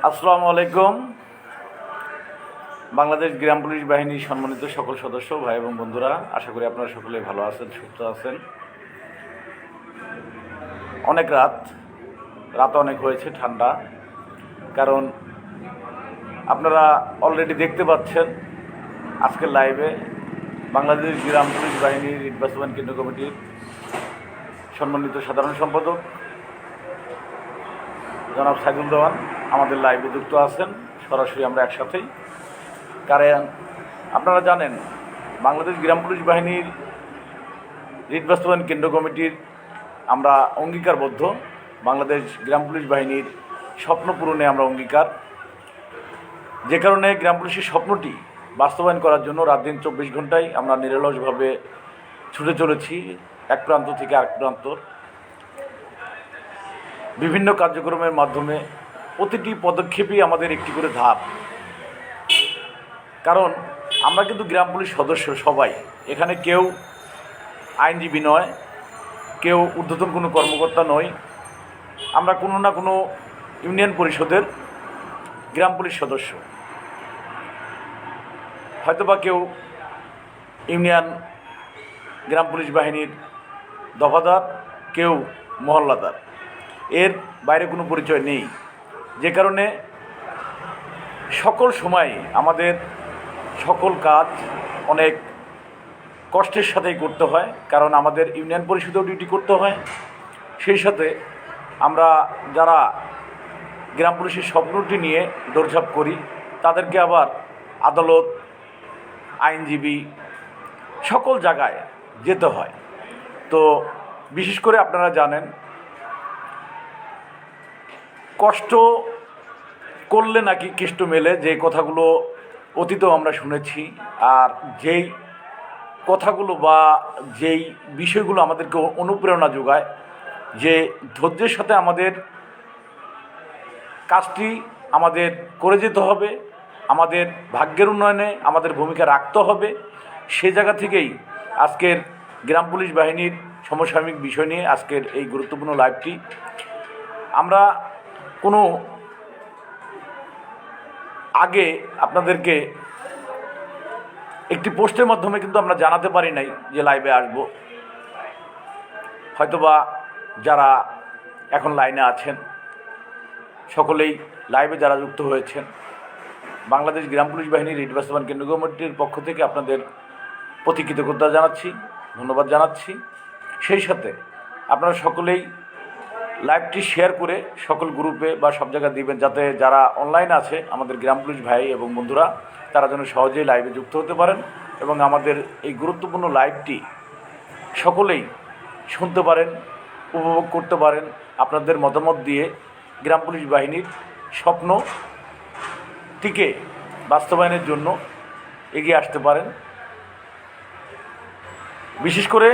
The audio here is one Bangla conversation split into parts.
আসসালামু আলাইকুম। বাংলাদেশ গ্রাম পুলিশ বাহিনীর সম্মানিত সকল সদস্য, ভাই এবং বন্ধুরা, আশা করি আপনারা সকলে ভালো আছেন, সুস্থ আছেন। অনেক রাত অনেক হয়েছে, ঠান্ডা। কারণ আপনারা অলরেডি দেখতে পাচ্ছেন আজকের লাইভে বাংলাদেশ গ্রাম পুলিশ বাহিনীর রিট বাস্তবায়ন কেন্দ্র কমিটির সম্মানিত সাধারণ সম্পাদক জনাব সাইদুল দেওয়ান আমাদের লাইভে যুক্ত আছেন। সরাসরি আমরা একসাথেই, কারণ আপনারা জানেন বাংলাদেশ গ্রাম পুলিশ বাহিনীর রিট বাস্তবায়ন কেন্দ্র কমিটির আমরা অঙ্গীকারবদ্ধ। বাংলাদেশ গ্রাম পুলিশ বাহিনীর স্বপ্ন পূরণে আমরা অঙ্গীকার, যে কারণে গ্রাম পুলিশের স্বপ্নটি বাস্তবায়ন করার জন্য রাত দিন 24 ঘন্টায় আমরা নিরলসভাবে ছুটে চলেছি এক প্রান্ত থেকে আরেক প্রান্ত। বিভিন্ন কার্যক্রমের মাধ্যমে প্রতিটি পদক্ষেপই আমাদের একটি করে ধাপ। কারণ আমরা কিন্তু গ্রাম পুলিশ সদস্য সবাই, এখানে কেউ আইনজীবী নয়, কেউ ঊর্ধ্বতন কোনো কর্মকর্তা নয়। আমরা কোনো না কোনো ইউনিয়ন পরিষদের গ্রাম পুলিশ সদস্য, হয়তোবা কেউ ইউনিয়ন গ্রাম পুলিশ বাহিনীর দফাদার, কেউ মহল্লাদার, এর বাইরে কোনো পরিচয় নেই। যে কারণে সকল সময় আমাদের সকল কাজ অনেক কষ্টের সাথেই করতে হয়, কারণ আমাদের ইউনিয়ন পরিষদেও ডিউটি করতে হয়। সেই সাথে আমরা যারা গ্রাম পুলিশের স্বপ্নটি নিয়ে দৌড়ঝাঁপ করি, তাদেরকে আবার আদালত, আইনজীবী, সকল জায়গায় যেতে হয়। তো বিশেষ করে আপনারা জানেন, কষ্ট করলে নাকি কেষ্ট মেলে, যে কথাগুলো অতীতেও আমরা শুনেছি। আর যেই কথাগুলো বা যেই বিষয়গুলো আমাদেরকে অনুপ্রেরণা যোগায়, যে ধৈর্যের সাথে আমাদের কাজটি আমাদের করে যেতে হবে, আমাদের ভাগ্যের উন্নয়নে আমাদের ভূমিকা রাখতে হবে, সে জায়গা থেকেই আজকের গ্রাম পুলিশ বাহিনীর সমসাময়িক বিষয় নিয়ে আজকের এই গুরুত্বপূর্ণ লাইভটি। আমরা কোনো আগে আপনাদেরকে একটি পোস্টের মাধ্যমে কিন্তু আমরা জানাতে পারি নাই যে লাইভে আসব। হয়তোবা যারা এখন লাইনে আছেন সকলেই লাইভে যারা যুক্ত হয়েছেন, বাংলাদেশ গ্রাম পুলিশ বাহিনীর রিট বাস্তবায়ন কেন্দ্র কমিটির পক্ষ থেকে আপনাদের প্রতি কৃতজ্ঞতা জানাচ্ছি, ধন্যবাদ জানাচ্ছি। সেই সাথে আপনারা সকলেই লাইভটি শেয়ার করে সকল গ্রুপে বা সব জায়গায় দিবেন, যাতে যারা অনলাইন আছে আমাদের গ্রাম পুলিশ ভাই এবং বন্ধুরা, তারা যেন সহজেই লাইভে যুক্ত হতে পারেন এবং আমাদের এই গুরুত্বপূর্ণ লাইভটি সকলেই শুনতে পারেন, উপভোগ করতে পারেন। আপনাদের মতামত দিয়ে গ্রাম পুলিশ বাহিনীর স্বপ্নটিকে বাস্তবায়নের জন্য এগিয়ে আসতে পারেন। বিশেষ করে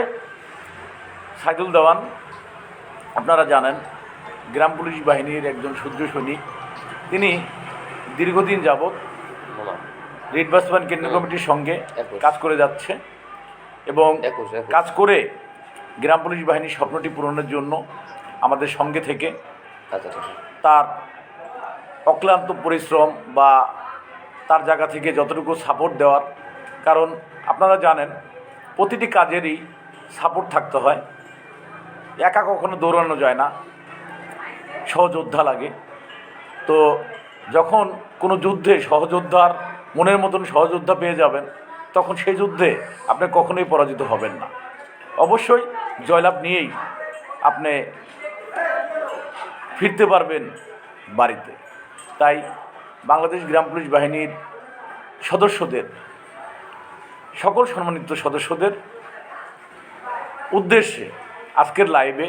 সাইদুল দেওয়ান, আপনারা জানেন গ্রাম পুলিশ বাহিনীর একজন সূর্য সৈনিক। তিনি দীর্ঘদিন যাবৎ রিট বাস্তবায়ন কেন্দ্র কমিটির সঙ্গে কাজ করে যাচ্ছে এবং কাজ করে গ্রাম পুলিশ বাহিনীর স্বপ্নটি পূরণের জন্য আমাদের সঙ্গে থেকে তার অক্লান্ত পরিশ্রম বা তার জায়গা থেকে যতটুকু সাপোর্ট দেওয়ার, কারণ আপনারা জানেন প্রতিটি কাজেরই সাপোর্ট থাকতে হয়। একা কখনো দৌড়ানো যায় না, সহযোদ্ধা লাগে। তো যখন কোনো যুদ্ধে সহযোদ্ধার মনের মতন সহযোদ্ধা পেয়ে যাবেন, তখন সেই যুদ্ধে আপনি কখনোই পরাজিত হবেন না, অবশ্যই জয়লাভ নিয়েই আপনি ফিরতে পারবেন বাড়িতে। তাই বাংলাদেশ গ্রাম পুলিশ বাহিনীর সদস্যদের, সকল সম্মানিত সদস্যদের উদ্দেশ্যে আজকের লাইভে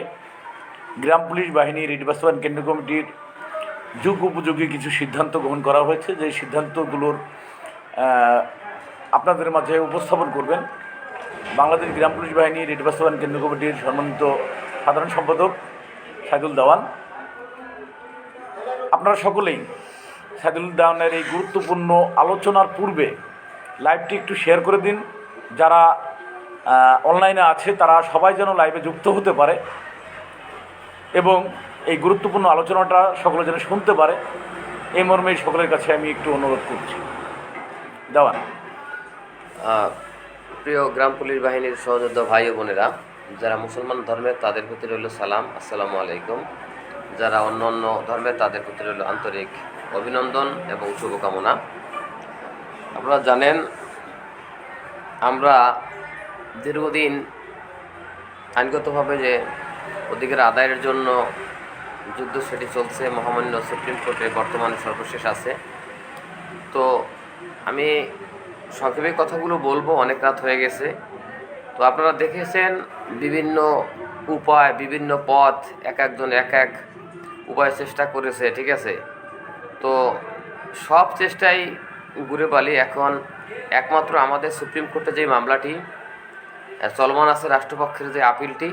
গ্রাম পুলিশ বাহিনী রিট বাস্তবায়ন কেন্দ্র কমিটির যুগ উপযোগী কিছু সিদ্ধান্ত গ্রহণ করা হয়েছে, যে সিদ্ধান্তগুলোর আপনাদের মাঝে উপস্থাপন করবেন বাংলাদেশ গ্রাম পুলিশ বাহিনী রিট বাস্তবায়ন কেন্দ্র কমিটির সম্মানিত সাধারণ সম্পাদক সাইদুল দেওয়ান। আপনারা সকলেই সাইদুল দেওয়ানের এই গুরুত্বপূর্ণ আলোচনার পূর্বে লাইভটি একটু শেয়ার করে দিন। যারা অনলাইনে আছে তারা সবাই যেন লাইভে যুক্ত হতে পারে এবং এই গুরুত্বপূর্ণ আলোচনাটা সকলে যেন শুনতে পারে। এই মর্মে সকলের কাছে আমি একটু অনুরোধ করছি। দেওয়ান। প্রিয় গ্রাম পুলিশ বাহিনীর সহযোদ্ধা ভাই ও বোনেরা, যারা মুসলমান ধর্মের তাদের প্রতি রইল সালাম, আসসালামু আলাইকুম। যারা অন্য অন্য ধর্মের তাদের প্রতি রইল আন্তরিক অভিনন্দন এবং শুভকামনা। আপনারা জানেন আমরা দীর্ঘদিন আইনগতভাবে যে অধিকার আদায়ের জন্য যুদ্ধ সেটি চলছে, মহামান্য সুপ্রিম কোর্টে বর্তমানে সর্বশেষ আছে। তো আমি সংক্ষেপে কথাগুলো বলবো, অনেক রাত হয়ে গেছে। তো আপনারা দেখেছেন বিভিন্ন উপায়, বিভিন্ন পথ, এক একজন এক এক উপায় চেষ্টা করেছে, ঠিক আছে। তো সব চেষ্টাই ঘুরে বালি এখন একমাত্র আমাদের সুপ্রিম কোর্টে যে মামলাটি চলমান আছে, রাষ্ট্রপক্ষের যে আপিলটি,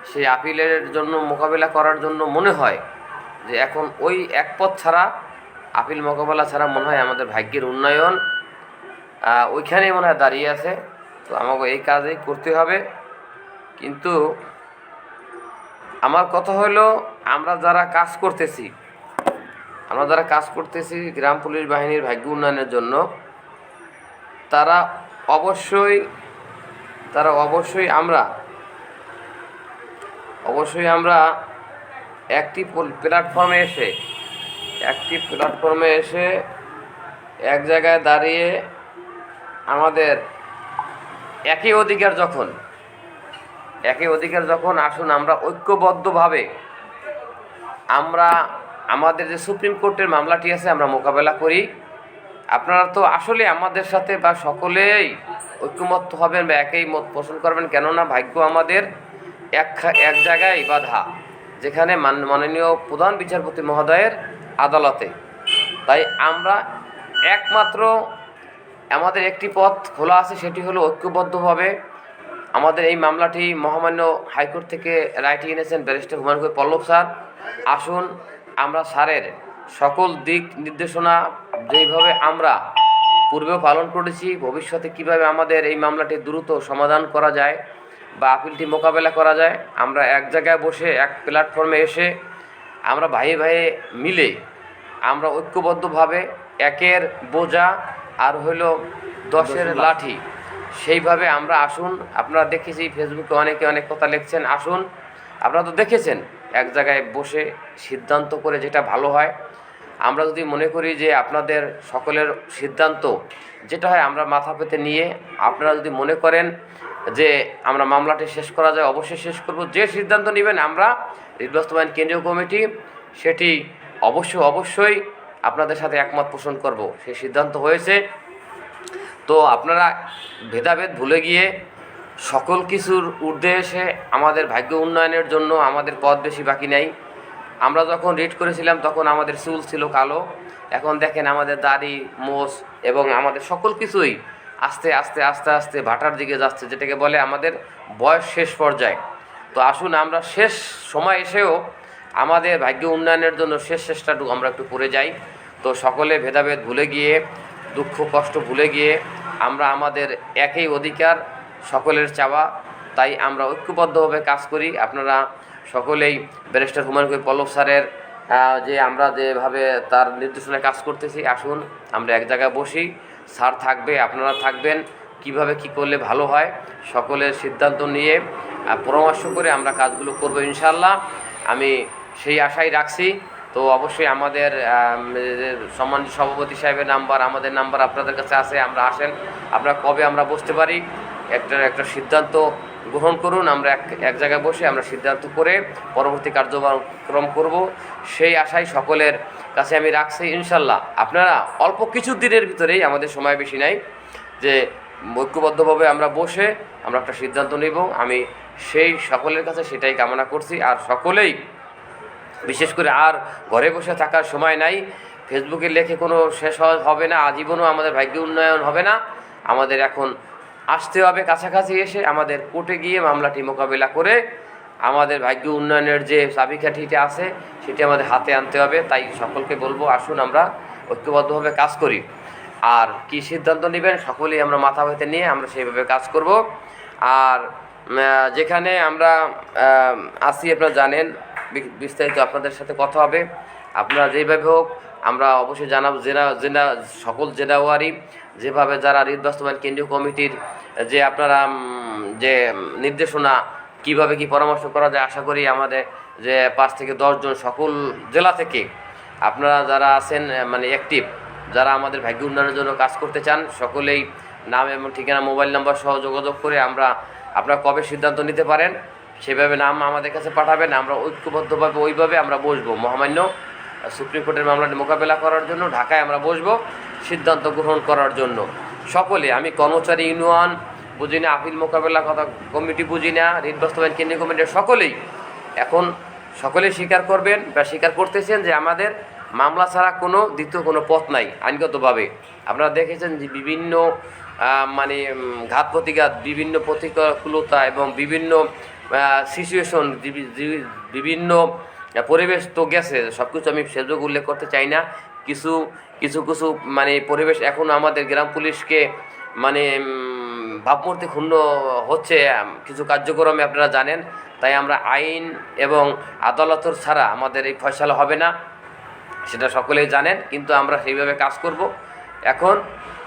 সেই আপিলের জন্য মোকাবেলা করার জন্য মনে হয় যে এখন ওই এক পথ ছাড়া, আপিল মোকাবেলা ছাড়া মনে হয় আমাদের ভাগ্যের উন্নয়ন ওইখানেই মনে হয় দাঁড়িয়ে আছে। তো আমাকে এই কাজই করতে হবে। কিন্তু আমার কথা হলো, আমরা যারা কাজ করতেছি গ্রাম পুলিশ বাহিনীর ভাগ্য উন্নয়নের জন্য, তারা অবশ্যই আমরা একটি প্ল্যাটফর্মে এসে এক জায়গায় দাঁড়িয়ে আমাদের একই অধিকার যখন আসুন আমরা ঐক্যবদ্ধভাবে আমরা আমাদের যে সুপ্রিম কোর্টের মামলাটি আছে আমরা মোকাবেলা করি। আপনারা তো আসলে আমাদের সাথে বা সকলেই ঐক্যমত্য হবেন বা একই মত পোষণ করবেন, কেননা ভাগ্য আমাদের এক জায়গায় বাঁধা, যেখানে মাননীয় প্রধান বিচারপতি মহোদয়ের আদালতে। তাই আমরা একমাত্র আমাদের একটি পথ খোলা আছে, সেটি হলো ঐক্যবদ্ধভাবে আমাদের এই মামলাটি মহামান্য হাইকোর্ট থেকে রায়টি এনেছেন ব্যারিস্টার হুমায়ুন কবির পল্লব স্যার। আসুন আমরা স্যারের সকল দিক নির্দেশনা যেইভাবে আমরা পূর্বেও পালন করেছি, ভবিষ্যতে কিভাবে আমাদের এই মামলাটি দ্রুত সমাধান করা যায় বা আপিলটি মোকাবেলা করা যায়, আমরা এক জায়গায় বসে এক প্ল্যাটফর্মে এসে আমরা ভাইয়ে মিলে আমরা ঐক্যবদ্ধভাবে একের বোঝা আর হলো 10-এর লাঠি, সেইভাবে আমরা আসুন। আপনারা দেখেছি ফেসবুকে অনেকে অনেক কথা লিখছেন, আসুন আপনারা তো দেখেছেন এক জায়গায় বসে সিদ্ধান্ত করে যেটা ভালো হয়। আমরা যদি মনে করি যে আপনাদের সকলের সিদ্ধান্ত যেটা হয় আমরা মাথা পেতে নিয়ে, আপনারা যদি মনে করেন যে আমরা মামলাটি শেষ করা যায়, অবশ্যই শেষ করব। যে সিদ্ধান্ত নেবেন আমরা রিট বাস্তবায়ন কেন্দ্রীয় কমিটি সেটি অবশ্যই আপনাদের সাথে একমত পোষণ করব, সেই সিদ্ধান্ত হয়েছে। তো আপনারা ভেদাভেদ ভুলে গিয়ে সকল কিছুর ঊর্ধ্বে এসে আমাদের ভাগ্য উন্নয়নের জন্য আমাদের পথ বেশি বাকি নাই। আমরা যখন রিট করেছিলাম তখন আমাদের চুল ছিল কালো, এখন দেখেন আমাদের দাড়ি, মোষ এবং আমাদের সকল কিছুই আস্তে আস্তে ভাটার দিকে যাচ্ছে, যেটাকে বলে আমাদের বয়স শেষ পর্যায়ে। তো আসুন আমরা শেষ সময় এসেও আমাদের ভাগ্য উন্নয়নের জন্য শেষ চেষ্টাটুকু আমরা একটু করে যাই। তো সকলে ভেদাভেদ ভুলে গিয়ে, দুঃখ কষ্ট ভুলে গিয়ে আমরা আমাদের একই অধিকার সকলের চাওয়া, তাই আমরা ঐক্যবদ্ধভাবে কাজ করি। আপনারা সকলেই ব্যারিস্টার হুমায়ুন কবির পল্লব স্যারের যে আমরা যেভাবে তার নির্দেশনায় কাজ করতেছি, আসুন আমরা এক জায়গায় বসি, স্যার থাকবে, আপনারা থাকবেন, কিভাবে কি করলে ভালো হয় সকলের সিদ্ধান্ত নিয়ে পরামর্শ করে আমরা কাজগুলো করব ইনশাআল্লাহ। আমি সেই আশাই রাখছি। তো অবশ্যই আমাদের সম্মানিত সভাপতি সাহেবের নাম্বার, আমাদের নাম্বার আপনাদের কাছে আছে, আমরা আসেন, আপনারা কবে আমরা বসতে পারি একটা সিদ্ধান্ত গ্রহণ করুন। আমরা এক জায়গায় বসে আমরা সিদ্ধান্ত করে পরবর্তী কার্যক্রম করব, সেই আশাই সকলের কাছে আমি রাখছি ইনশাল্লাহ। আপনারা অল্প কিছু দিনের ভিতরেই, আমাদের সময় বেশি নাই, যে ঐক্যবদ্ধভাবে আমরা বসে আমরা একটা সিদ্ধান্ত নেব। আমি সেই সকলের কাছে সেটাই কামনা করছি। আর সকলেই বিশেষ করে আর ঘরে বসে থাকার সময় নাই, ফেসবুকে লেখে কোনো শেষ হবে না, আজীবনও আমাদের ভাগ্য উন্নয়ন হবে না। আমাদের এখন আসতে হবে কাছাকাছি এসে, আমাদের কোর্টে গিয়ে মামলাটি মোকাবিলা করে আমাদের ভাগ্য উন্নয়নের যে চাবিকাঠিটা আছে সেটি আমাদের হাতে আনতে হবে। তাই সকলকে বলবো, আসুন আমরা ঐক্যবদ্ধভাবে কাজ করি। আর কি সিদ্ধান্ত নেবেন সকলেই আমরা মাথা পেতে নিয়ে আমরা সেইভাবে কাজ করব। আর যেখানে আমরা আছি আপনারা জানেন বিস্তারিত আপনাদের সাথে কথা হবে। আপনারা যেভাবে হোক আমরা অবশ্যই জানাব, সকল জেলাওয়ারি যেভাবে যারা রিট বাস্তবায়ন কেন্দ্রীয় কমিটির যে আপনারা যে নির্দেশনা কিভাবে কি পরামর্শ করা যায়, আশা করি আমাদের যে 5 থেকে 10 জন সকল জেলা থেকে আপনারা যারা আছেন মানে অ্যাক্টিভ, যারা আমাদের ভাগ্য উন্নয়নের জন্য কাজ করতে চান, সকলেই নাম এবং ঠিকানা মোবাইল নাম্বার সহ যোগাযোগ করে আপনারা কবে সিদ্ধান্ত নিতে পারেন সেভাবে নাম আমাদের কাছে পাঠাবেন। আমরা ঐক্যবদ্ধভাবে ওইভাবে আমরা বসবো, মহামান্য সুপ্রিম কোর্টের মামলাটি মোকাবেলা করার জন্য ঢাকায় আমরা বসবো সিদ্ধান্ত গ্রহণ করার জন্য। সকলে, আমি কর্মচারী ইউনিয়ন বুঝি না, আপিল মোকাবেলা কথা কমিটি বুঝি না, রিট বাস্তবায়ন কেন্দ্রীয় কমিটির সকলেই এখন সকলেই স্বীকার করবেন বা স্বীকার করতেছেন যে আমাদের মামলা ছাড়া দ্বিতীয় কোনো পথ নাই আইনগতভাবে। আপনারা দেখেছেন যে বিভিন্ন মানে ঘাত প্রতিঘাত, বিভিন্ন প্রতিকূলতা এবং বিভিন্ন সিচুয়েশন, বিভিন্ন পরিবেশ তো গেছে, সব কিছু আমি সেযোগ উল্লেখ করতে চাই না। কিছু কিছু কিছু মানে পরিবেশ এখন আমাদের গ্রাম পুলিশকে মানে ভাবমূর্তি ক্ষুণ্ণ হচ্ছে কিছু কার্যক্রমে, আপনারা জানেন। তাই আমরা আইন এবং আদালতের ছাড়া আমাদের এই ফয়সালা হবে না, সেটা সকলেই জানেন, কিন্তু আমরা সেইভাবে কাজ করব। এখন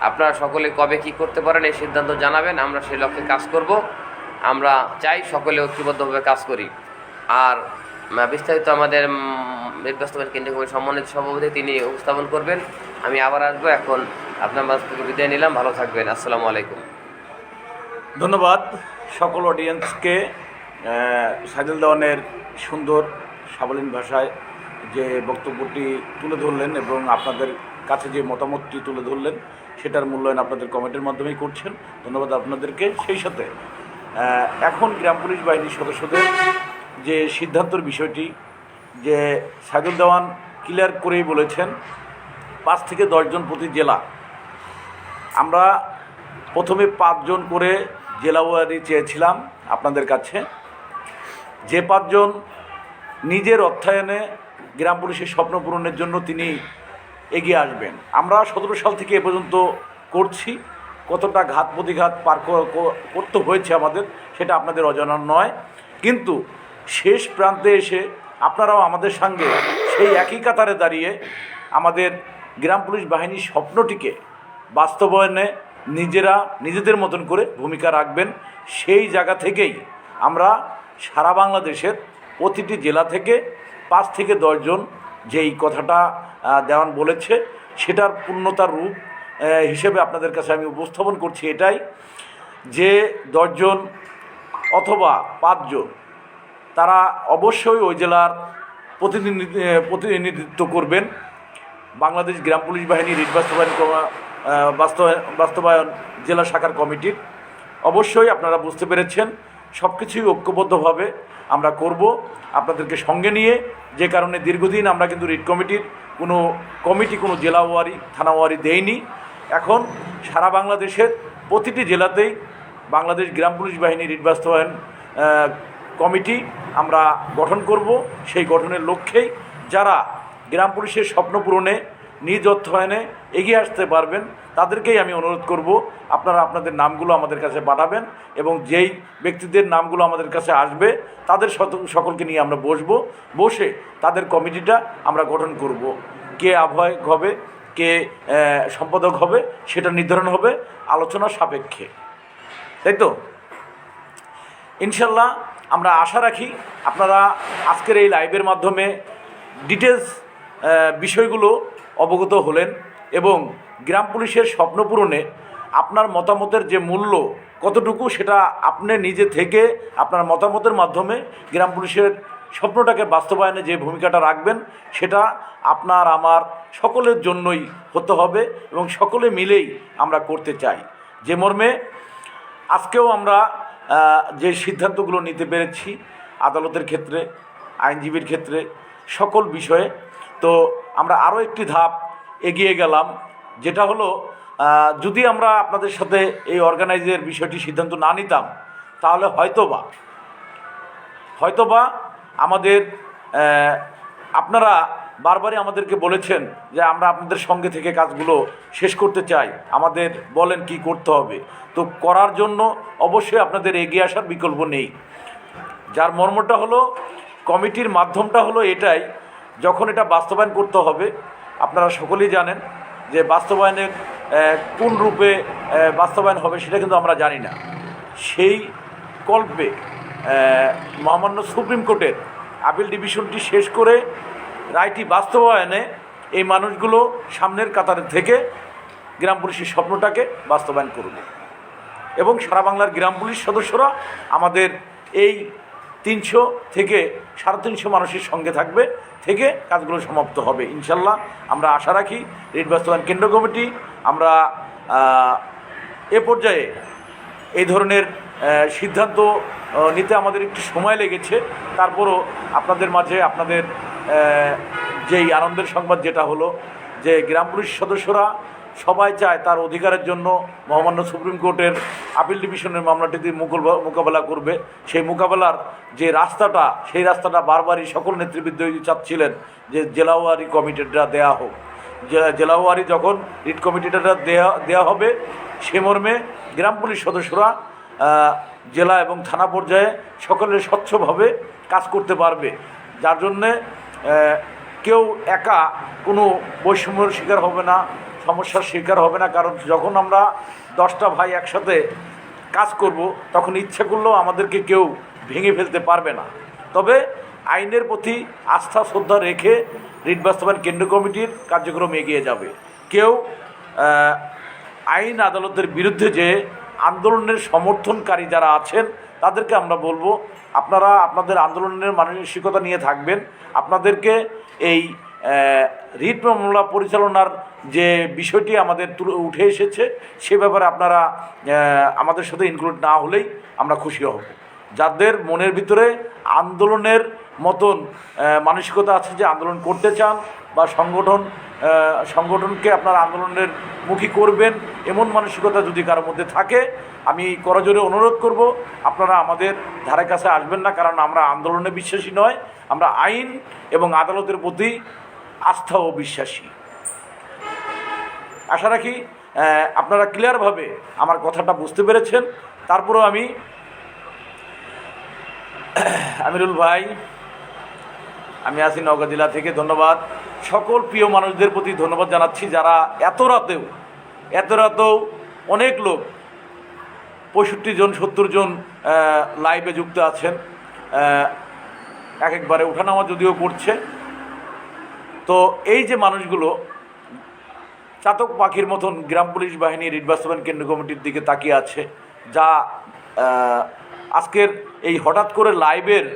আপনারা সকলে কবে কি করতে পারেন এই সিদ্ধান্ত জানাবেন, আমরা সেই লক্ষ্যে কাজ করব। আমরা চাই সকলে ঐক্যবদ্ধভাবে কাজ করি। আর বিস্তারিত আমাদের রিট বাস্তবায়ন কেন্দ্রীয় কমিটির সম্মানিত সভাপতি তিনি উপস্থাপন করবেন। আমি আবার আসবো। এখন আপনার মাঝ থেকে বিদায় নিলাম, ভালো থাকবেন, আসসালামু আলাইকুম। ধন্যবাদ সকল অডিয়েন্সকে সাইদুল দেওয়ানের সুন্দর সাবলীল ভাষায় যে বক্তব্যটি তুলে ধরলেন এবং আপনাদের কাছে যে মতামতটি তুলে ধরলেন সেটার মূল্যায়ন আপনাদের কমেন্টের মাধ্যমেই করছেন। ধন্যবাদ আপনাদেরকে। সেই সাথে এখন গ্রাম পুলিশ বাহিনীর সদস্যদের যে সিদ্ধান্তের বিষয়টি, যে সাইদুল দেওয়ান ক্লিয়ার করেই বলেছেন 5 থেকে 10 জন প্রতি জেলা। আমরা প্রথমে 5 জন করে জেলাওয়ারি চেয়েছিলাম আপনাদের কাছে, যে 5 জন নিজের অর্থায়নে গ্রাম পুলিশের স্বপ্ন পূরণের জন্য তিনি এগিয়ে আসবেন। আমরা 17 সাল থেকে এ পর্যন্ত করছি, কতটা ঘাত প্রতিঘাত পার করতে হয়েছে আমাদের সেটা আপনাদের অজানা নয়, কিন্তু শেষ প্রান্তে এসে আপনারাও আমাদের সঙ্গে সেই একই কাতারে দাঁড়িয়ে আমাদের গ্রাম পুলিশ বাহিনীর স্বপ্নটিকে বাস্তবায়নে নিজেদের মতন করে ভূমিকা রাখবেন। সেই জায়গা থেকেই আমরা সারা বাংলাদেশের প্রতিটি জেলা থেকে 5 থেকে 10 জন যেই কথাটা দেওয়ান বলেছে সেটার পূর্ণতার রূপ হিসেবে আপনাদের কাছে আমি উপস্থাপন করছি এটাই, যে 10 জন অথবা 5 জন তারা অবশ্যই ওই জেলার প্রতিনিধিত্ব করবেন। বাংলাদেশ গ্রাম পুলিশ বাহিনী রিট বাস্তবায়ন জেলা শাখার কমিটির অবশ্যই আপনারা বুঝতে পেরেছেন সব কিছুই ঐক্যবদ্ধভাবে আমরা করব আপনাদেরকে সঙ্গে নিয়ে। যে কারণে দীর্ঘদিন আমরা কিন্তু রিট কমিটির কোনো জেলাওয়ারি থানাওয়ারি দেইনি। এখন সারা বাংলাদেশের প্রতিটি জেলাতেই বাংলাদেশ গ্রাম পুলিশ বাহিনী রিট বাস্তবায়ন কমিটি আমরা গঠন করব। সেই গঠনের লক্ষ্যেই যারা গ্রাম পুলিশের স্বপ্ন পূরণে নিজ অর্থায়নে এগিয়ে আসতে পারবেন তাদেরকেই আমি অনুরোধ করব আপনারা আপনাদের নামগুলো আমাদের কাছে পাঠাবেন এবং যেই ব্যক্তিদের নামগুলো আমাদের কাছে আসবে তাদের সকলকে নিয়ে আমরা বসে তাদের কমিটিটা আমরা গঠন করব। কে আহ্বায়ক হবে, কে সম্পাদক হবে সেটা নির্ধারণ হবে আলোচনা সাপেক্ষে, তাই তো? ইনশাল্লাহ আমরা আশা রাখি আপনারা আজকের এই লাইভের মাধ্যমে ডিটেলস বিষয়গুলো অবগত হলেন এবং গ্রাম পুলিশের স্বপ্ন পূরণে আপনার মতামতের যে মূল্য কতটুকু সেটা আপনি নিজে থেকে আপনার মতামতের মাধ্যমে গ্রাম পুলিশের স্বপ্নটাকে বাস্তবায়নে যে ভূমিকাটা রাখবেন সেটা আপনার আমার সকলের জন্যই হতে হবে এবং সকলে মিলেই আমরা করতে চাই। যে মর্মে আজকেও আমরা যে সিদ্ধান্তগুলো নিতে পেরেছি আদালতের ক্ষেত্রে, আইনজীবীর ক্ষেত্রে, সকল বিষয়ে, তো আমরা আরও একটি ধাপ এগিয়ে গেলাম, যেটা হলো যদি আমরা আপনাদের সাথে এই অর্গানাইজের বিষয়টি সিদ্ধান্ত না নিতাম তাহলে হয়তোবা আমাদের আপনারা বারবারই আমাদেরকে বলেছেন যে আমরা আপনাদের সঙ্গে থেকে কাজগুলো শেষ করতে চাই, আমাদের বলেন কি করতে হবে। তো করার জন্য অবশ্যই আপনাদের এগিয়ে আসার বিকল্প নেই, যার মর্মটা হলো কমিটির মাধ্যমটা হলো এটাই, যখন এটা বাস্তবায়ন করতে হবে, আপনারা সকলেই জানেন যে বাস্তবায়নের কোন রূপে বাস্তবায়ন হবে সেটা কিন্তু আমরা জানি না। সেই কল্পে মহামান্য সুপ্রিম কোর্টের আপিল ডিভিশনটি শেষ করে রায়টি বাস্তবায়নে এই মানুষগুলো সামনের কাতারে থেকে গ্রাম পুলিশের স্বপ্নটাকে বাস্তবায়ন করবে এবং সারা বাংলার গ্রাম পুলিশ সদস্যরা আমাদের এই 300 থেকে 350 মানুষের সঙ্গে থাকবে, থেকে কাজগুলো সমাপ্ত হবে ইনশাল্লাহ। আমরা আশা রাখি রিট বাস্তবায়ন কেন্দ্র কমিটি, আমরা এ পর্যায়ে এই ধরনের সিদ্ধান্ত নিতে আমাদের একটু সময় লেগেছে, তারপরও আপনাদের মাঝে আপনাদের যেই আনন্দের সংবাদ যেটা হলো যে গ্রাম পুলিশ সদস্যরা সবাই চায় তার অধিকারের জন্য মহামান্য সুপ্রিম কোর্টের আপিল ডিভিশনের মামলাটিতে মোকাবেলা করবে। সেই মোকাবেলার যে রাস্তাটা, সেই রাস্তাটা বারবারই সকল নেতৃবৃন্দ চাচ্ছিলেন যে জেলাওয়ারি কমিটিটা দেয়া হোক। জেলাওয়ারি যখন রিট কমিটিটা দেয়া হবে, সে মর্মে গ্রাম পুলিশ সদস্যরা জেলা এবং থানা পর্যায়ে সকলে স্বচ্ছভাবে কাজ করতে পারবে, যার জন্যে কেউ একা কোনো বৈষম্যের শিকার হবে না, সমস্যার শিকার হবে না। কারণ যখন আমরা 10টা ভাই একসাথে কাজ করব, তখন ইচ্ছে করলেও আমাদেরকে কেউ ভেঙে ফেলতে পারবে না। তবে আইনের প্রতি আস্থা শ্রদ্ধা রেখে রিট বাস্তবায়ন কেন্দ্র কমিটির কার্যক্রম এগিয়ে যাবে। কেউ আইন আদালতের বিরুদ্ধে যে আন্দোলনের সমর্থনকারী যারা আছেন, তাদেরকে আমরা বলবো আপনারা আপনাদের আন্দোলনের মানসিকতা নিয়ে থাকবেন। আপনাদেরকে এই রিট মামলা পরিচালনার যে বিষয়টি আমাদের উঠে এসেছে, সে ব্যাপারে আপনারা আমাদের সাথে ইনক্লুড না হলেই আমরা খুশি হব। যাদের মনের ভিতরে আন্দোলনের মতন মানসিকতা আছে, যে আন্দোলন করতে চান বা সংগঠনকে আপনারা আন্দোলনের মুখী করবেন, এমন মানসিকতা যদি কারোর মধ্যে থাকে, আমি করজোরে অনুরোধ করব আপনারা আমাদের ধারে কাছে আসবেন না। কারণ আমরা আন্দোলনে বিশ্বাসী নয়, আমরা আইন এবং আদালতের প্রতি আস্থা ও বিশ্বাসী। আশা রাখি আপনারা ক্লিয়ারভাবে আমার কথাটা বুঝতে পেরেছেন। তারপরেও আমি আমিরুল ভাই, আমি আছি নওগাঁ জেলা থেকে। ধন্যবাদ সকল প্রিয় মানুষদের প্রতি ধন্যবাদ জানাচ্ছি, যারা এত রাতেও অনেক লোক 65 জন 70 জন লাইভে যুক্ত আছেন, একবারে ওঠানামা যদিও করছে। তো এই যে মানুষগুলো চাতক পাখির মতন গ্রাম পুলিশ বাহিনী রিট বাস্তবায়ন কেন্দ্র কমিটির দিকে তাকিয়ে আছে, যা আজকের এই হঠাৎ করে লাইভের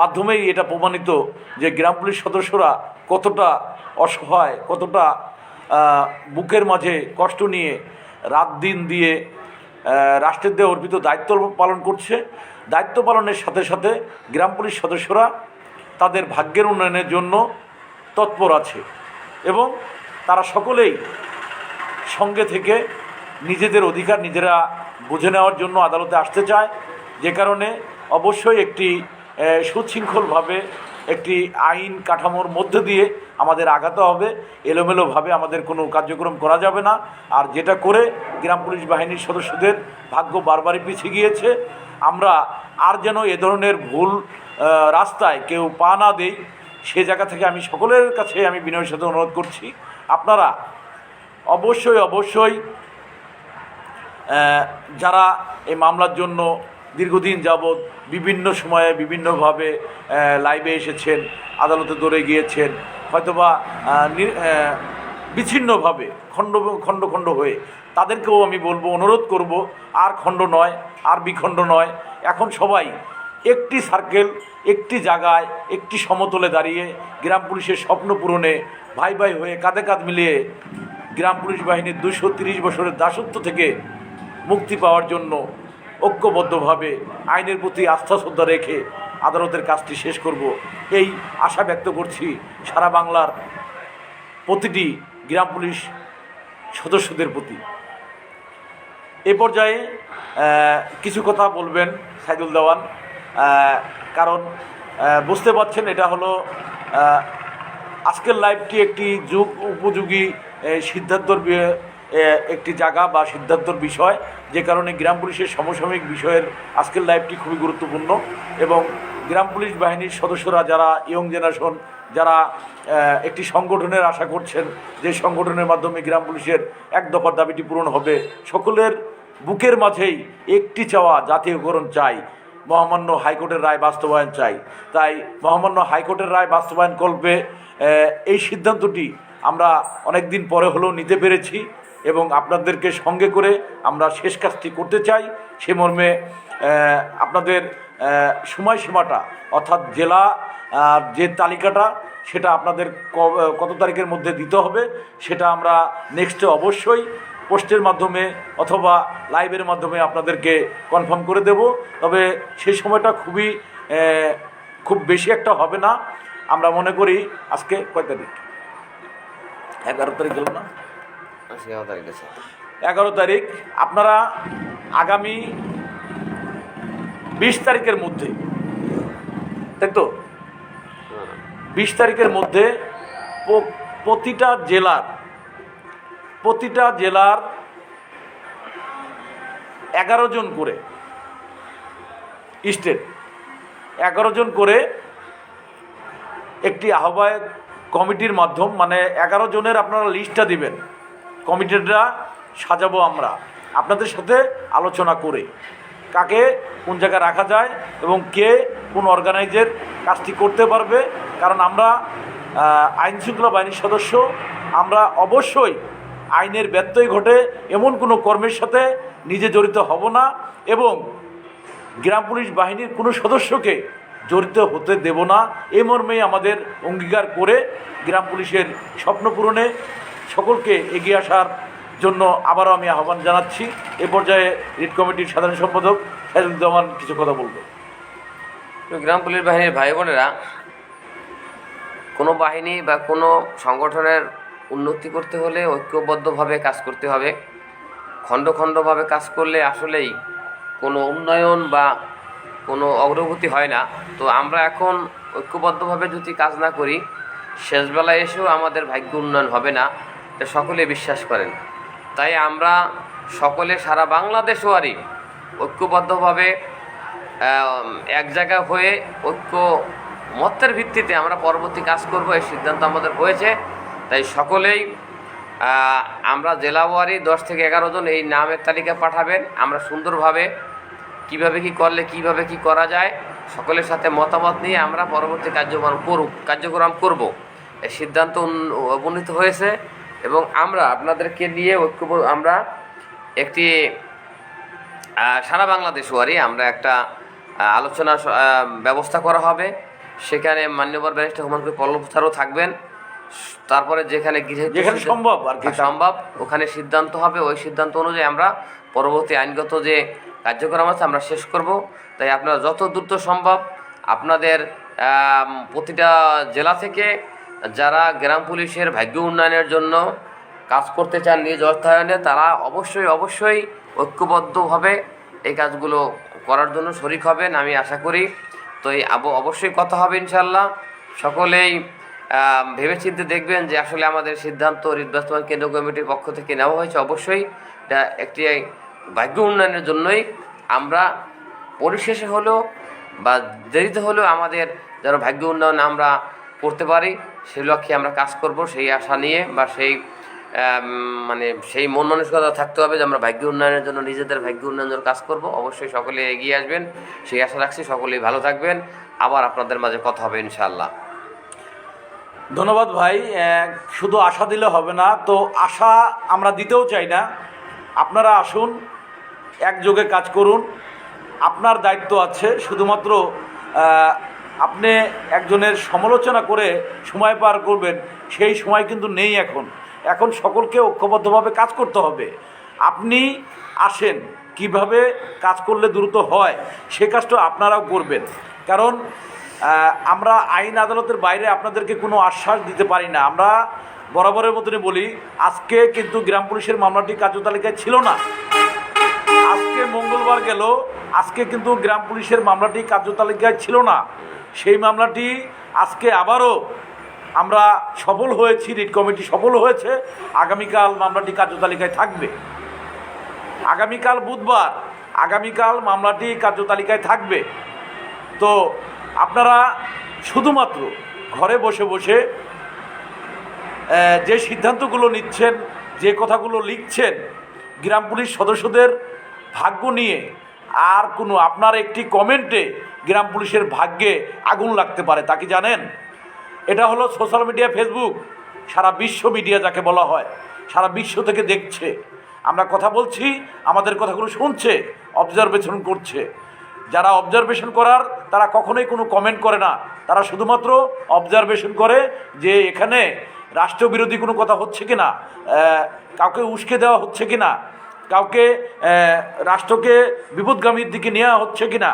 মাধ্যমেই এটা প্রমাণিত যে গ্রাম পুলিশ সদস্যরা কতটা অসহায়, কতটা বুকের মাঝে কষ্ট নিয়ে রাত দিন দিয়ে রাষ্ট্রের দেওয়া অর্পিত দায়িত্ব পালন করছে। দায়িত্ব পালনের সাথে সাথে গ্রাম পুলিশ সদস্যরা তাদের ভাগ্যের উন্নয়নের জন্য তৎপর আছে এবং তারা সকলেই সঙ্গে থেকে নিজেদের অধিকার নিজেরা বুঝে নেওয়ার জন্য আদালতে আসতে চায়। যে কারণে অবশ্যই একটি সুশৃঙ্খলভাবে একটি আইন কাঠামোর মধ্যে দিয়ে আমাদের আগাতে হবে। এলোমেলোভাবে আমাদের কোনো কার্যক্রম করা যাবে না। আর যেটা করে গ্রাম পুলিশ বাহিনীর সদস্যদের ভাগ্য বারবারই পিছিয়ে গিয়েছে, আমরা আর যেন এ ধরনের ভুল রাস্তায় কেউ পা না দেই, সে জায়গা থেকে আমি সকলের কাছে আমি বিনয়ের সাথে অনুরোধ করছি, আপনারা অবশ্যই যারা এই মামলার জন্য দীর্ঘদিন যাবৎ বিভিন্ন সময়ে বিভিন্নভাবে লাইভে এসেছেন, আদালতে দৌড়ে গিয়েছেন, হয়তোবা বিচ্ছিন্নভাবে খণ্ড হয়ে, তাদেরকেও আমি বলবো, অনুরোধ করব, আর খণ্ড নয়, আর বিখণ্ড নয়। এখন সবাই একটি সার্কেল, একটি জায়গায়, একটি সমতলে দাঁড়িয়ে গ্রাম পুলিশের স্বপ্ন পূরণে ভাই ভাই হয়ে কাঁধে কাঁধ মিলিয়ে গ্রাম পুলিশ বাহিনীর 230 বছরের দাসত্ব থেকে মুক্তি পাওয়ার জন্য ঐক্যবদ্ধভাবে আইনের প্রতি আস্থা শ্রদ্ধা রেখে আদালতের কাজটি শেষ করব, এই আশা ব্যক্ত করছি সারা বাংলার প্রতিটি গ্রাম পুলিশ সদস্যদের প্রতি। এ পর্যায়ে কিছু কথা বলবেন সাইদুল দেওয়ান, কারণ বুঝতে পারছেন এটা হলো আজকের লাইভটি একটি যুগ উপযোগী সিদ্ধান্তর একটি জায়গা বা সিদ্ধান্তর বিষয়, যে কারণে গ্রাম পুলিশের সমসাময়িক বিষয়ের আজকের লাইভটি খুবই গুরুত্বপূর্ণ এবং গ্রাম পুলিশ বাহিনীর সদস্যরা যারা ইয়ং জেনারেশন, যারা একটি সংগঠনের আশা করছেন যে সংগঠনের মাধ্যমে গ্রাম পুলিশের এক দফার দাবিটি পূরণ হবে, সকলের বুকের মাঝেই একটি চাওয়া, জাতীয়করণ চাই, মহামান্য হাইকোর্টের রায় বাস্তবায়ন চাই। তাই মহামান্য হাইকোর্টের রায় বাস্তবায়ন কল্পে এই সিদ্ধান্তটি আমরা অনেক দিন পরে হলেও নিতে পেরেছি এবং আপনাদেরকে সঙ্গে করে আমরা শেষ কাজটি করতে চাই। সে মর্মে আপনাদের সময়সীমাটা অর্থাৎ জেলা যে তালিকাটা সেটা আপনাদের কত তারিখের মধ্যে দিতে হবে সেটা আমরা নেক্সটে অবশ্যই পোস্টের মাধ্যমে অথবা লাইভের মাধ্যমে আপনাদেরকে কনফার্ম করে দেব। তবে সেই সময়টা খুব বেশি একটা হবে না। আমরা মনে করি আজকে কয় তারিখ, 11 তারিখ গেল না, 11 তারিখ, আপনারা আগামী 20 তারিখের মধ্যে, তাই তো 20 তারিখের মধ্যে প্রতিটা জেলার 11 জন করে স্টেট 11 জন করে একটি আহ্বায়ক কমিটির মাধ্যম, মানে 11 জনের আপনারা লিস্টটা দিবেন, কমিটিটা সাজাবো আমরা আপনাদের সাথে আলোচনা করে কাকে কোন জায়গায় রাখা যায় এবং কে কোন অর্গানাইজের কাজটি করতে পারবে। কারণ আমরা আইনশৃঙ্খলা বাহিনীর সদস্য, আমরা অবশ্যই আইনের ব্যত্যয় ঘটে এমন কোনো কর্মের সাথে নিজে জড়িত হব না এবং গ্রাম পুলিশ বাহিনীর কোনো সদস্যকে জড়িত হতে দেব না। এই মর্মেই আমাদের অঙ্গীকার করে গ্রাম পুলিশের স্বপ্ন পূরণে সকলকে এগিয়ে আসার জন্য আবারও আমি আহ্বান জানাচ্ছি। এ পর্যায়ে রিট কমিটির সাধারণ সম্পাদক সাইদুজ্জামান কিছু কথা বলবে। গ্রাম পুলিশ বাহিনীর ভাই বোনেরা, কোনো বাহিনী বা কোনো সংগঠনের উন্নতি করতে হলে ঐক্যবদ্ধভাবে কাজ করতে হবে। খণ্ড খণ্ডভাবে কাজ করলে আসলেই কোনো উন্নয়ন বা কোনো অগ্রগতি হয় না। তো আমরা এখন ঐক্যবদ্ধভাবে যদি কাজ না করি, শেষবেলায় এসেও আমাদের ভাগ্য উন্নয়ন হবে না, এটা সকলে বিশ্বাস করেন। তাই আমরা সকলে সারা বাংলাদেশওয়ারই ঐক্যবদ্ধভাবে এক জায়গা হয়ে ঐক্য মতের ভিত্তিতে আমরা পরবর্তী কাজ করব, এই সিদ্ধান্ত আমাদের হয়েছে। তাই সকলেই আমরা জেলাওয়ারি 10 থেকে 11 জন এই নামের তালিকা পাঠাবেন। আমরা সুন্দরভাবে কিভাবে কি করলে কিভাবে কি করা যায় সকলের সাথে মতামত নিয়ে আমরা পরবর্তী কার্যক্রম করব, এই সিদ্ধান্ত উপনীত হয়েছে। এবং আমরা আপনাদেরকে নিয়ে আমরা একটি সারা বাংলাদেশওয়ারি আমরা একটা আলোচনার ব্যবস্থা করা হবে। সেখানে মাননীয় ব্যারিস্টার হুমায়ুন কবির পল্লব স্যারও থাকবেন। তারপরে যেখানে সম্ভব ওখানে সিদ্ধান্ত হবে। ওই সিদ্ধান্ত অনুযায়ী আমরা পরবর্তী আইনগত যে কার্যক্রম আছে আমরা শেষ করব। তাই আপনারা যত দ্রুত সম্ভব আপনাদের প্রতিটা জেলা থেকে যারা গ্রাম পুলিশের ভাগ্য উন্নয়নের জন্য কাজ করতে চান নিজ অর্থায়নে, তারা অবশ্যই ঐক্যবদ্ধভাবে এই কাজগুলো করার জন্য শরিক হবেন আমি আশা করি। তো এই অবশ্যই কথা হবে ইনশাল্লাহ। সকলেই ভেবেচিন্তে দেখবেন যে আসলে আমাদের সিদ্ধান্ত রিট বাস্তবায়ন কেন্দ্রীয় কমিটির পক্ষ থেকে নেওয়া হয়েছে। অবশ্যই এটা একটি ভাগ্য উন্নয়নের জন্যই। আমরা পরিশেষে হলেও বা দেরিতে হলেও আমাদের যেন ভাগ্য উন্নয়ন আমরা করতে পারি সেই লক্ষ্যে আমরা কাজ করব, সেই আশা নিয়ে বা সেই মন মানসিকতা থাকতে হবে যে আমরা ভাগ্য উন্নয়নের জন্য নিজেদের ভাগ্য উন্নয়নের জন্য কাজ করব। অবশ্যই সকলে এগিয়ে আসবেন সেই আশা রাখছি। সকলেই ভালো থাকবেন, আবার আপনাদের মাঝে কথা হবে ইনশাআল্লাহ। ধন্যবাদ ভাই। শুধু আশা দিলে হবে না, তো আশা আমরা দিতেও চাই না। আপনারা আসুন, একযোগে কাজ করুন। আপনার দায়িত্ব আছে, শুধুমাত্র আপনি একজনের সমালোচনা করে সময় পার করবেন সেই সময় কিন্তু নেই। এখন সকলকে ঐক্যবদ্ধভাবে কাজ করতে হবে। আপনি আসেন, কিভাবে কাজ করলে দ্রুত হয় সে কাজটা আপনারাও করবেন। কারণ আমরা আইন আদালতের বাইরে আপনাদেরকে কোনো আশ্বাস দিতে পারি না। আমরা বরাবরের মতনই বলি, আজকে কিন্তু গ্রাম পুলিশের মামলাটি কার্যতালিকায় ছিল না। আজকে মঙ্গলবার গেল, আজকে কিন্তু গ্রাম পুলিশের মামলাটি কার্যতালিকায় ছিল না। সেই মামলাটি আজকে আবারও আমরা সফল হয়েছি, রিট কমিটি সফল হয়েছে। আগামীকাল মামলাটি কার্যতালিকায় থাকবে। আগামীকাল বুধবার, আগামীকাল মামলাটি কার্যতালিকায় থাকবে। তো আপনারা শুধুমাত্র ঘরে বসে বসে যে সিদ্ধান্তগুলো নিচ্ছেন, যে কথাগুলো লিখছেন গ্রাম পুলিশ সদস্যদের ভাগ্য নিয়ে, আর কোনো আপনার একটি কমেন্টে গ্রাম পুলিশের ভাগ্যে আগুন লাগতে পারে, তা কি জানেন? এটা হলো সোশ্যাল মিডিয়া, ফেসবুক, সারা বিশ্ব মিডিয়া যাকে বলা হয়, সারা বিশ্ব থেকে দেখছে, আমরা কথা বলছি, আমাদের কথাগুলো শুনছে, অবজারভেশন করছে। যারা অবজারভেশন করার তারা কখনোই কোনো কমেন্ট করে না, তারা শুধুমাত্র অবজারভেশন করে যে এখানে রাষ্ট্রবিরোধী কোনো কথা হচ্ছে কি না, কাউকে উস্কে দেওয়া হচ্ছে কি না, কাউকে রাষ্ট্রকে বিপদগামীর দিকে নেওয়া হচ্ছে কি না,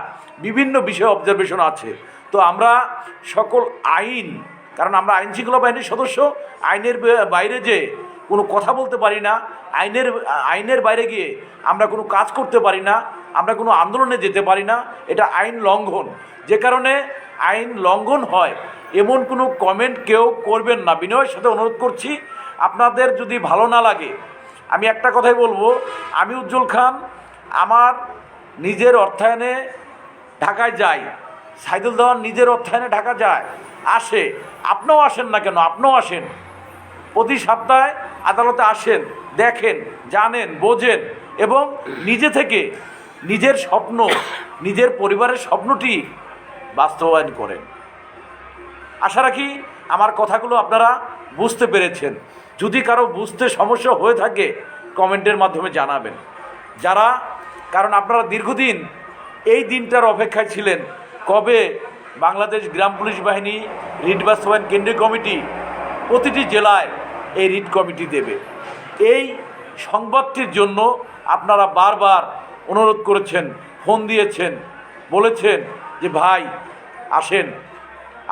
বিভিন্ন বিষয়ে অবজারভেশন আছে। তো আমরা সকল আইন, কারণ আমরা আইনশৃঙ্খলা বাহিনীর সদস্য, আইনের বাইরে যে কোনো কথা বলতে পারি না, আইনের বাইরে গিয়ে আমরা কোনো কাজ করতে পারি না, আমরা কোনো আন্দোলনে যেতে পারি না, এটা আইন লঙ্ঘন। যে কারণে আইন লঙ্ঘন হয় এমন কোনো কমেন্ট কেউ করবেন না, বিনয়ের সাথে অনুরোধ করছি। আপনাদের যদি ভালো না লাগে, আমি একটা কথাই বলবো, আমি উজ্জ্বল খান আমার নিজের অর্থায়নে ঢাকায় যাই, সাইদুল দেওয়ান নিজের অর্থায়নে ঢাকা যায়, আসে, আপনিও আসেন না কেন, আপনিও আসেন, প্রতি সপ্তাহে আদালতে আসেন, দেখেন, জানেন, বোঝেন এবং নিজে থেকে নিজের স্বপ্ন, নিজের পরিবারের স্বপ্নটি বাস্তবায়ন করেন। আশা রাখি আমার কথাগুলো আপনারা বুঝতে পেরেছেন। যদি কারো বুঝতে সমস্যা হয়ে থাকে কমেন্টের মাধ্যমে জানাবেন। যারা, কারণ আপনারা দীর্ঘদিন এই দিনটার অপেক্ষায় ছিলেন, কবে বাংলাদেশ গ্রাম পুলিশ বাহিনী রিট বাস্তবায়ন কেন্দ্রীয় কমিটি প্রতিটি জেলায় এই রিট কমিটি দেবে। এই সংবাদটির জন্য আপনারা বারবার অনুরোধ করেছেন, ফোন দিয়েছেন, বলেছেন যে ভাই আসেন,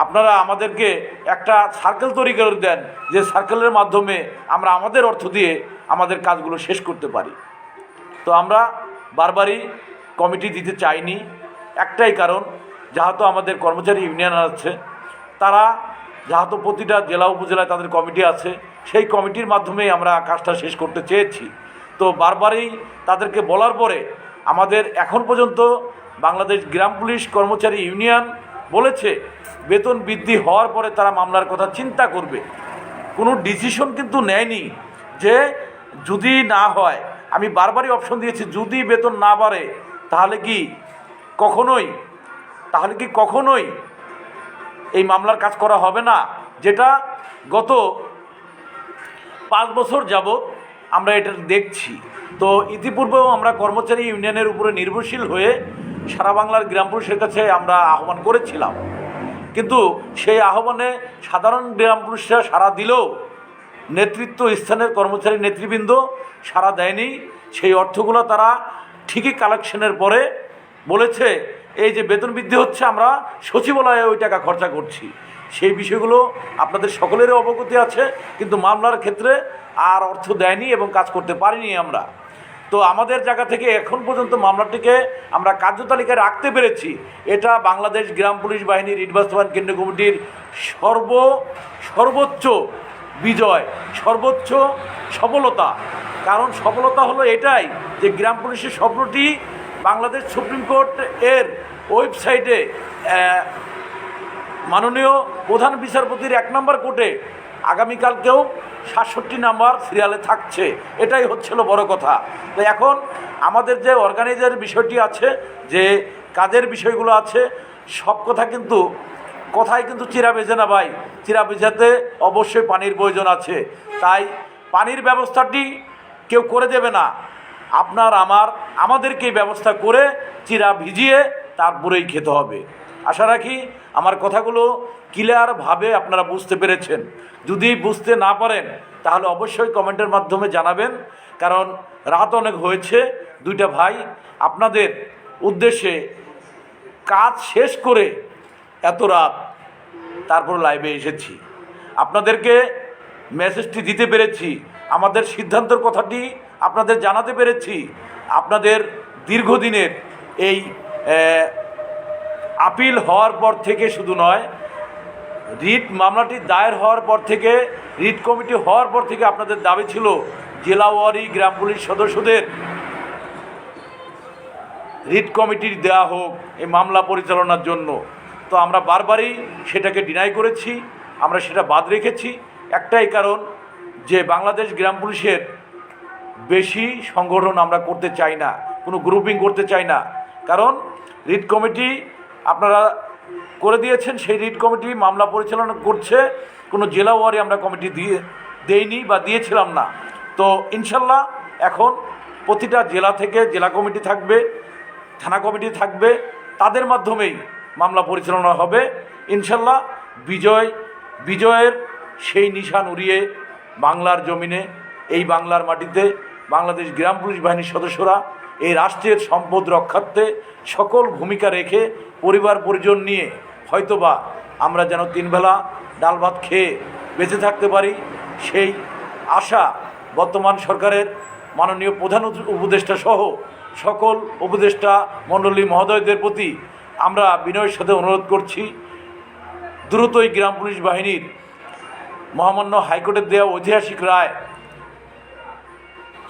আপনারা আমাদেরকে একটা সার্কেল তৈরি করে দেন, যে সার্কেলের মাধ্যমে আমরা আমাদের অর্থ দিয়ে আমাদের কাজগুলো শেষ করতে পারি। তো আমরা বারবারই কমিটি দিতে চাইনি, একটাই কারণ, যেহেতু আমাদের কর্মচারী ইউনিয়ন আছে, তারা যেহেতু প্রতিটা জেলা উপজেলায় তাদের কমিটি আছে, সেই কমিটির মাধ্যমেই আমরা কাজটা শেষ করতে চেয়েছি। তো বারবারই তাদেরকে বলার পরে আমাদের এখন পর্যন্ত বাংলাদেশ গ্রাম পুলিশ কর্মচারী ইউনিয়ন বলেছে বেতন বৃদ্ধি হওয়ার পরে তারা মামলার কথা চিন্তা করবে। কোনো ডিসিশন কিন্তু নেয়নি যে যদি না হয়, আমি বারবারই অপশন দিয়েছি, যদি বেতন না বাড়ে তাহলে কি কখনোই এই মামলার কাজ করা হবে না, যেটা গত 5 বছর যাবৎ আমরা এটা দেখছি। তো ইতিপূর্বেও আমরা কর্মচারী ইউনিয়নের উপরে নির্ভরশীল হয়ে সারা বাংলার গ্রাম পুলিশের কাছে আমরা আহ্বান করেছিলাম, কিন্তু সেই আহ্বানে সাধারণ গ্রাম পুলিশরা সাড়া দিলেও নেতৃত্ব স্থানের কর্মচারী নেতৃবৃন্দ সাড়া দেয়নি। সেই অর্থগুলো তারা ঠিকই কালেকশনের পরে বলেছে এই যে বেতন বৃদ্ধি হচ্ছে, আমরা সচিবালয়ে ওই টাকা খরচা করছি। সেই বিষয়গুলো আপনাদের সকলেরই অবগতি আছে, কিন্তু মামলার ক্ষেত্রে আর অর্থ দেয়নি এবং কাজ করতে পারিনি আমরা। তো আমাদের জায়গা থেকে এখন পর্যন্ত মামলাটিকে আমরা কার্যতালিকায় রাখতে পেরেছি, এটা বাংলাদেশ গ্রাম পুলিশ বাহিনী রিট বাস্তবায়ন কেন্দ্রীয় কমিটির সর্বোচ্চ বিজয়, সর্বোচ্চ সফলতা। কারণ সফলতা হলো এটাই যে গ্রাম পুলিশের স্বপ্নটি বাংলাদেশ সুপ্রিম কোর্ট এর ওয়েবসাইটে মাননীয় প্রধান বিচারপতির 1 নম্বর কোর্টে আগামীকালকেও 67 নাম্বার সিরিয়ালে থাকছে, এটাই হচ্ছিল বড় কথা। তো এখন আমাদের যে অর্গানাইজার বিষয়টি আছে, যে কাজের বিষয়গুলো আছে, সব কথা কিন্তু কথায় কিন্তু চিরা বেজে না ভাই, চিরা বেজাতে অবশ্যই পানির প্রয়োজন আছে। তাই পানির ব্যবস্থাটি কেউ করে দেবে না, আমাদেরকে ব্যবস্থা করে চিরা ভিজিয়ে তারপরেই খেতে হবে। আশা রাখি আমার কথাগুলো ক্লিয়ারভাবে আপনারা বুঝতে পেরেছেন। যদি বুঝতে না পারেন তাহলে অবশ্যই কমেন্টের মাধ্যমে জানাবেন, কারণ রাত অনেক হয়েছে। 2টা ভাই আপনাদের উদ্দেশ্যে কাজ শেষ করে এত রাত তারপর লাইভে এসেছি, আপনাদেরকে মেসেজটি দিতে পেরেছি, আমাদের সিদ্ধান্তের কথাটি আপনাদের জানাতে পেরেছি। আপনাদের দীর্ঘদিনের এই আপিল হওয়ার পর থেকে শুধু নয়, রিট মামলাটি দায়ের হওয়ার পর থেকে, রিট কমিটি হওয়ার পর থেকে আপনাদের দাবি ছিল জেলাওয়ারি গ্রাম পুলিশ সদস্যদের রিট কমিটির দেওয়া হোক এই মামলা পরিচালনার জন্য। তো আমরা বারবারই সেটাকে ডিনাই করেছি, আমরা সেটা বাদ রেখেছি। একটাই কারণ যে বাংলাদেশ গ্রাম পুলিশের বেশি সংগঠন আমরা করতে চাই না, কোনো গ্রুপিং করতে চাই না। কারণ রিট কমিটি আপনারা করে দিয়েছেন, সেই রিট কমিটি মামলা পরিচালনা করছে, কোনো জেলা ওয়ারি আমরা কমিটি দেইনি বা দিয়েছিলাম না। তো ইনশাল্লাহ এখন প্রতিটা জেলা থেকে জেলা কমিটি থাকবে, থানা কমিটি থাকবে, তাদের মাধ্যমেই মামলা পরিচালনা হবে। ইনশাল্লাহ বিজয়ের সেই নিশান উড়িয়ে বাংলার জমিনে, এই বাংলার মাটিতে বাংলাদেশ গ্রাম পুলিশ বাহিনীর সদস্যরা এই রাষ্ট্রের সম্পদ রক্ষার্থে সকল ভূমিকা রেখে পরিবার পরিজন নিয়ে হয়তোবা আমরা যেন 3 বেলা ডাল ভাত খেয়ে বেঁচে থাকতে পারি, সেই আশা বর্তমান সরকারের মাননীয় প্রধান উপদেষ্টা সহ সকল উপদেষ্টা মণ্ডলী মহোদয়দের প্রতি আমরা বিনয়ের সাথে অনুরোধ করছি, দ্রুতই গ্রাম পুলিশ বাহিনীর মহামান্য হাইকোর্টের দেওয়া ঐতিহাসিক রায়,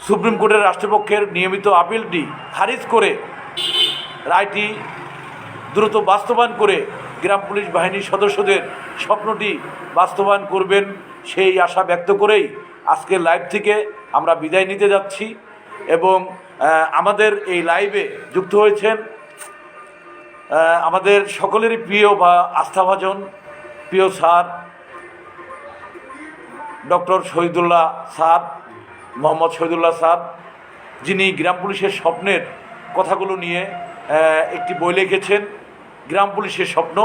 সুপ্রিম কোর্টের রাষ্ট্রপক্ষের নিয়মিত আপিলটি খারিজ করে রায়টি দ্রুত বাস্তবায়ন করে গ্রাম পুলিশ বাহিনীর সদস্যদের স্বপ্নটি বাস্তবায়ন করবেন, সেই আশা ব্যক্ত করেই আজকের লাইভ থেকে আমরা বিদায় নিতে যাচ্ছি। এবং আমাদের এই লাইভে যুক্ত হয়েছেন আমাদের সকলেরই প্রিয় বা আস্থাভাজন প্রিয় sir doctor Shahidullah sir, Mohammad Shahidullah sir, যিনি গ্রাম পুলিশের স্বপ্নের কথাগুলো নিয়ে একটি বই লিখেছেন, গ্রাম পুলিশের স্বপ্ন।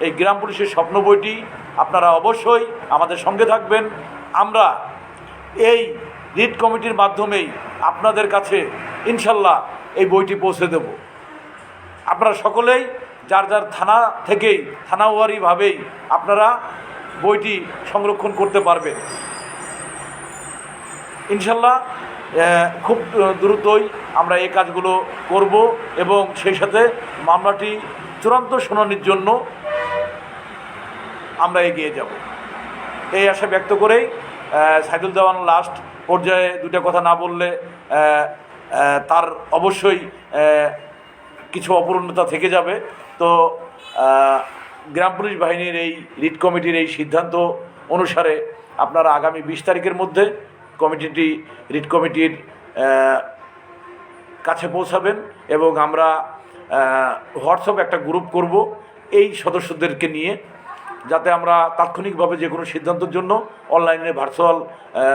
এই গ্রাম পুলিশের স্বপ্ন বইটি আপনারা অবশ্যই আমাদের সঙ্গে থাকবেন। আমরা এই রিট কমিটির মাধ্যমেই আপনাদের কাছে ইনশাল্লাহ এই বইটি পৌঁছে দেব। আপনারা সকলেই যার যার থানা থেকেই থানাওয়ারিভাবেই আপনারা বইটি সংরক্ষণ করতে পারবেন ইনশাল্লাহ। খুব দ্রুতই আমরা এই কাজগুলো করব এবং সেই সাথে মামলাটি চূড়ান্ত শুনানির জন্য আমরা এগিয়ে যাব, এই আশা ব্যক্ত করেই সাইদুল দেওয়ান লাস্ট পর্যায়ে দুটো কথা না বললে তার অবশ্যই কিছু অপূর্ণতা থেকে যাবে। তো গ্রাম পুলিশ বাহিনীর এই রিট কমিটির এই সিদ্ধান্ত অনুসারে আপনারা আগামী 20 তারিখের মধ্যে রিট কমিটির কাছে পৌঁছাবেন এবং আমরা হোয়াটসঅ্যাপ একটা গ্রুপ করব এই সদস্যদেরকে নিয়ে, যাতে আমরা তাৎক্ষণিকভাবে যে কোনো সিদ্ধান্তের জন্য অনলাইনে ভার্চুয়াল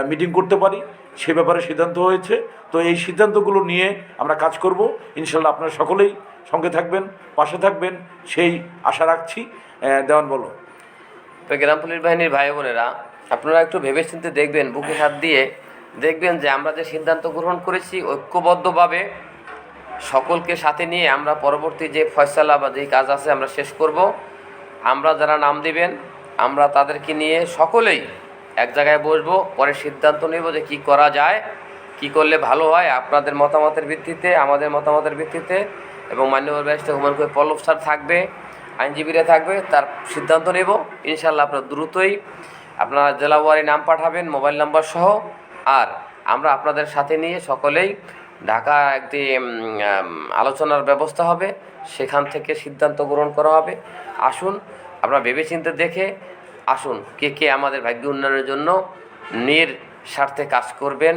মিটিং করতে পারি, সে ব্যাপারে সিদ্ধান্ত হয়েছে। তো এই সিদ্ধান্তগুলো নিয়ে আমরা কাজ করব ইনশাল্লাহ। আপনারা সকলেই সঙ্গে থাকবেন, পাশে থাকবেন, সেই আশা রাখছি। দেওয়ান বলো। তো গ্রাম পুলিশ বাহিনীর ভাই বোনেরা, আপনারা একটু ভেবেচিন্তে দেখবেন, বুকে হাত দিয়ে দেখবেন যে আমরা যে সিদ্ধান্ত গ্রহণ করেছি ঐক্যবদ্ধভাবে সকলকে সাথে নিয়ে আমরা পরবর্তী যে ফয়সালা বা যেই কাজ আছে আমরা শেষ করব। আমরা যারা নাম দিবেন আমরা তাদেরকে নিয়ে সকলেই এক জায়গায় বসবো, পরে সিদ্ধান্ত নেব যে কি করা যায়, কি করলে ভালো হয়, আপনাদের মতামতের ভিত্তিতে, আমাদের মতামতের ভিত্তিতে, এবং মাননীয় ব্যারিস্টার হুমায়ুন কবির পল্লব স্যার থাকবে, আইনজীবীরা থাকবে, তার সিদ্ধান্ত নেব ইনশাল্লাহ। আপনারা দ্রুতই আপনারা জেলা ওয়ারি নাম পাঠাবেন মোবাইল নাম্বার সহ, আর আমরা আপনাদের সাথে নিয়ে সকলেই ঢাকা একটি আলোচনার ব্যবস্থা হবে, সেখান থেকে সিদ্ধান্ত গ্রহণ করা হবে। আসুন আমরা ভেবেচিন্তে দেখে আসুন কে কে আমাদের ভাগ্য উন্নয়নের জন্য স্বার্থে কাজ করবেন,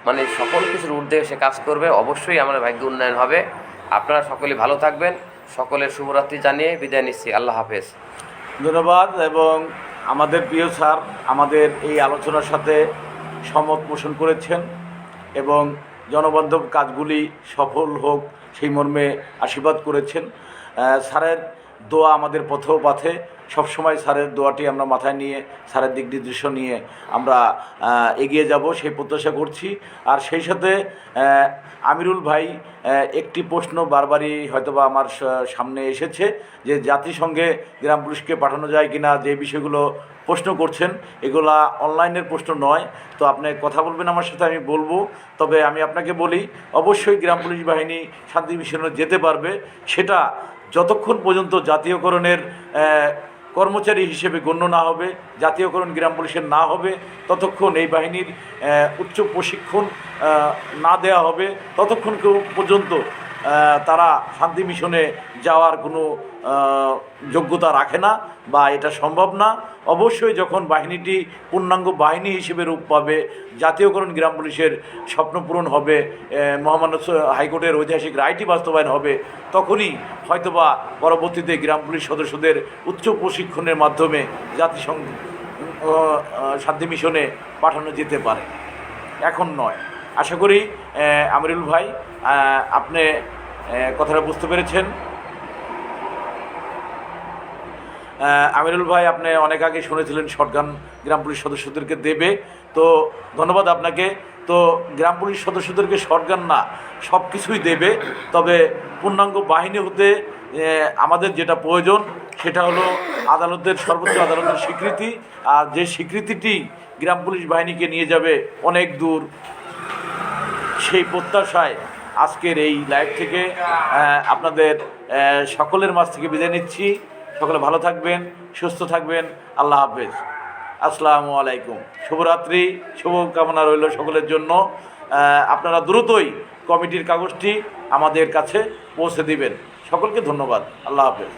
মানে সকল কিছুর ঊর্ধ্বে এসে কাজ করবে, অবশ্যই আমাদের ভাগ্য উন্নয়ন হবে। আপনারা সকলে ভালো থাকবেন, সকলের শুভরাত্রি জানিয়ে বিদায় নিচ্ছি। আল্লাহ হাফেজ। ধন্যবাদ। এবং আমাদের প্রিয় স্যার আমাদের এই আলোচনার সাথে সম্মত পোষণ করেছেন এবং জনবান্ধব কাজগুলি সফল হোক সেই মর্মে আশীর্বাদ করেছেন। স্যারের দোয়া আমাদের পথে সবসময় স্যারের দোয়াটি আমরা মাথায় নিয়ে, স্যারের দিক নির্দেশ নিয়ে আমরা এগিয়ে যাব সেই প্রত্যাশা করছি। আর সেই সাথে আমিরুল ভাই একটি প্রশ্ন বারবারই হয়তোবা আমার সামনে এসেছে যে জাতিসংঘে গ্রাম পুলিশকে পাঠানো যায় কিনা, যে বিষয়গুলো প্রশ্ন করছেন এগুলা অনলাইনের প্রশ্ন নয়। তো আপনি কথা বলবেন আমার সাথে, আমি বলবো। তবে আমি আপনাকে বলি অবশ্যই গ্রাম পুলিশ বাহিনী শান্তি মিশনে যেতে পারবে, সেটা যতক্ষণ পর্যন্ত জাতীয়করণের কর্মচারী হিসেবে গণ্য না হবে, জাতীয়করণ গ্রাম পুলিশের না হবে, ততক্ষণ এই বাহিনীর উচ্চ প্রশিক্ষণ না দেওয়া হবে, ততক্ষণ পর্যন্ত তারা শান্তি মিশনে যাওয়ার কোনো যোগ্যতা রাখে না বা এটা সম্ভব না। অবশ্যই যখন বাহিনীটি পূর্ণাঙ্গ বাহিনী হিসেবে রূপ পাবে, জাতীয়করণ গ্রাম পুলিশের স্বপ্ন পূরণ হবে, মহামান্য হাইকোর্টের ঐতিহাসিক রায়টি বাস্তবায়ন হবে, তখনই হয়তোবা পরবর্তীতে গ্রাম পুলিশ সদস্যদের উচ্চ প্রশিক্ষণের মাধ্যমে জাতিসংঘ শান্তি মিশনে পাঠানো যেতে পারে, এখন নয়। আশা করি আমিরুল ভাই আপনি কথাটা বুঝতে পেরেছেন। আমিরুল ভাই আপনি অনেক আগে শুনেছিলেন শটগান গ্রাম পুলিশ সদস্যদেরকে দেবে, তো ধন্যবাদ আপনাকে। তো গ্রাম পুলিশ সদস্যদেরকে শটগান না সব কিছুই দেবে, তবে পূর্ণাঙ্গ বাহিনী হতে আমাদের যেটা প্রয়োজন সেটা হলো আদালতের, সর্বোচ্চ আদালতের স্বীকৃতি, আর যে স্বীকৃতিটি গ্রাম পুলিশ বাহিনীকে নিয়ে যাবে অনেক দূর, সেই প্রত্যাশায় আজকের এই লাইভ থেকে আপনাদের সকলের মাঝ থেকে বিদায় নিচ্ছি। সকলে ভালো থাকবেন, সুস্থ থাকবেন। আল্লাহ হাফেজ, আসসালামু আলাইকুম। শুভরাত্রি, শুভকামনা রইল সকলের জন্য। আপনারা দ্রুতই কমিটির কাগজটি আমাদের কাছে পৌঁছে দিবেন। সকলকে ধন্যবাদ। আল্লাহ হাফেজ।